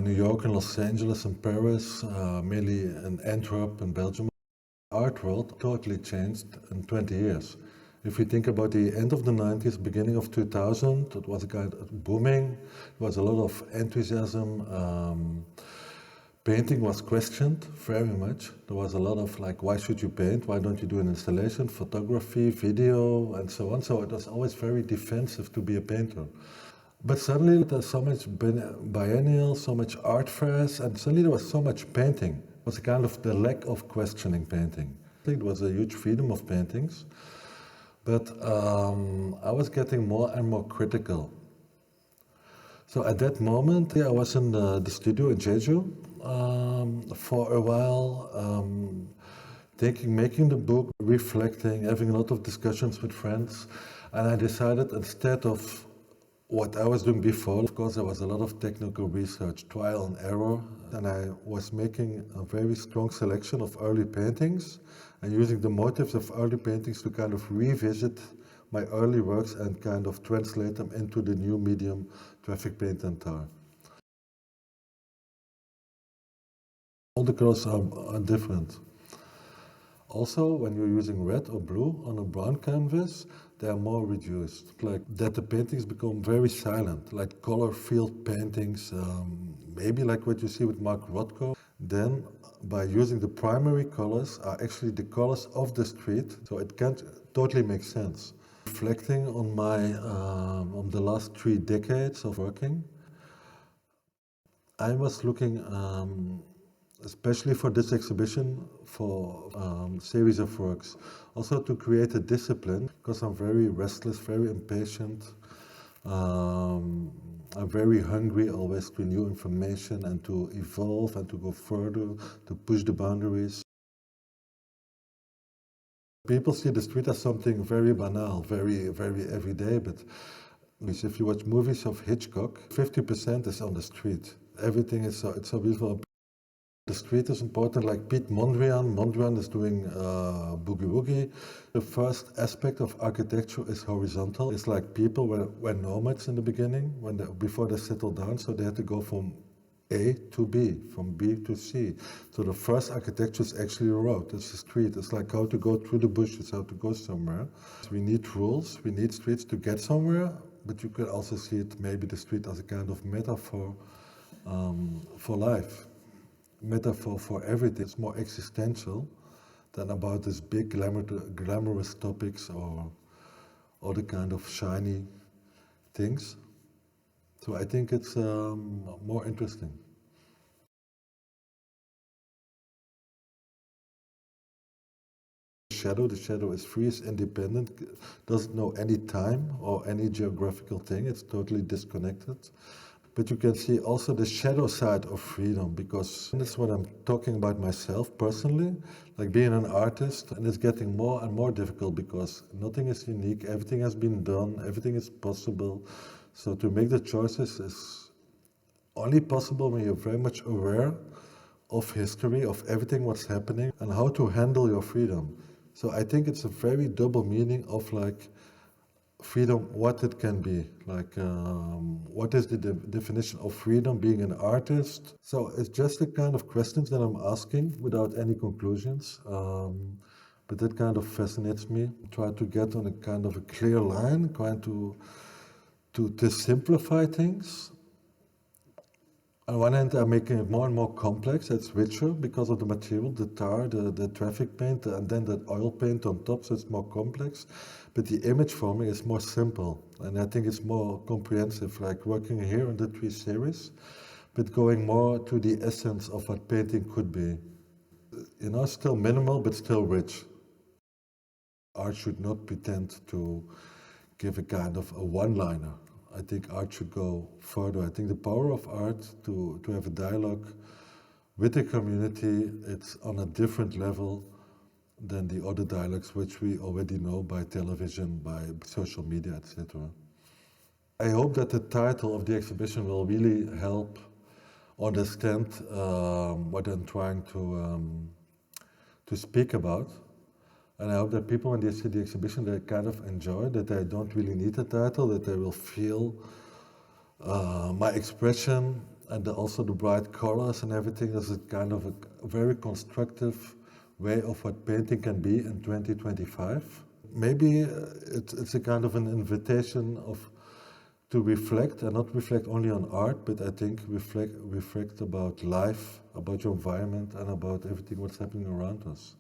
New York and Los Angeles and Paris, mainly in Antwerp and Belgium. Art world totally changed in 20 years. If you think about the end of the 90s, beginning of 2000, it was a kind of booming. There was a lot of enthusiasm. Painting was questioned very much. There was a lot of like, why should you paint? Why don't you do an installation, photography, video, and so on? So it was always very defensive to be a painter. But suddenly there's so much biennial, so much art fairs, and suddenly there was so much painting. It was a kind of the lack of questioning painting. I think it was a huge freedom of paintings, but I was getting more and more critical. So at that moment, I was in the studio in Jeju for a while, making the book, reflecting, having a lot of discussions with friends, and I decided instead of what I was doing before, of course, there was a lot of technical research, trial and error, and I was making a very strong selection of early paintings and using the motives of early paintings to kind of revisit my early works and kind of translate them into the new medium, traffic paint and tar. All the colors are different. Also, when you're using red or blue on a brown canvas, they are more reduced. Like that the paintings become very silent, like color field paintings, maybe like what you see with Mark Rothko. Then by using the primary colors are actually the colors of the street, so it can't totally make sense. Reflecting on on the last 3 decades of working, I was looking especially for this exhibition, for series of works. Also to create a discipline, because I'm very restless, very impatient. I'm very hungry always to new information and to evolve and to go further, to push the boundaries. People see the street as something very banal, very everyday, but if you watch movies of Hitchcock, 50% is on the street. Everything is it's so beautiful. The street is important, like Piet Mondrian. Mondrian is doing Boogie Woogie. The first aspect of architecture is horizontal. It's like people were nomads in the beginning, before they settled down, so they had to go from A to B, from B to C. So the first architecture is actually a road, it's a street. It's like how to go through the bushes, how to go somewhere. So we need rules, we need streets to get somewhere, but you could also see it, maybe the street as a kind of metaphor for life. Metaphor for everything. It's more existential than about this big glamorous topics or the kind of shiny things. So I think it's more interesting. The shadow is free, is independent, doesn't know any time or any geographical thing, it's totally disconnected. But you can see also the shadow side of freedom, because that's what I'm talking about myself personally, like being an artist, and it's getting more and more difficult because nothing is unique, everything has been done, everything is possible. So to make the choices is only possible when you're very much aware of history, of everything what's happening, and how to handle your freedom. So I think it's a very double meaning of like freedom, what it can be, like what is the definition of freedom, being an artist. So it's just the kind of questions that I'm asking without any conclusions, but that kind of fascinates me. Try to get on a kind of a clear line, trying to simplify things. On one hand, I'm making it more and more complex, it's richer because of the material, the tar, the traffic paint, and then the oil paint on top, so it's more complex. But the image forming is more simple, and I think it's more comprehensive, like working here in the 3 series, but going more to the essence of what painting could be. You know, still minimal, but still rich. Art should not pretend to give a kind of a one-liner. I think art should go further. I think the power of art to have a dialogue with the community, it's on a different level than the other dialogues which we already know by television, by social media, etc. I hope that the title of the exhibition will really help understand what I'm trying to speak about. And I hope that people, when they see the exhibition, they kind of enjoy, that they don't really need a title, that they will feel my expression and also the bright colors and everything is a kind of a very constructive way of what painting can be in 2025. Maybe it's a kind of an invitation to reflect, and not reflect only on art, but I think reflect about life, about your environment, and about everything what's happening around us.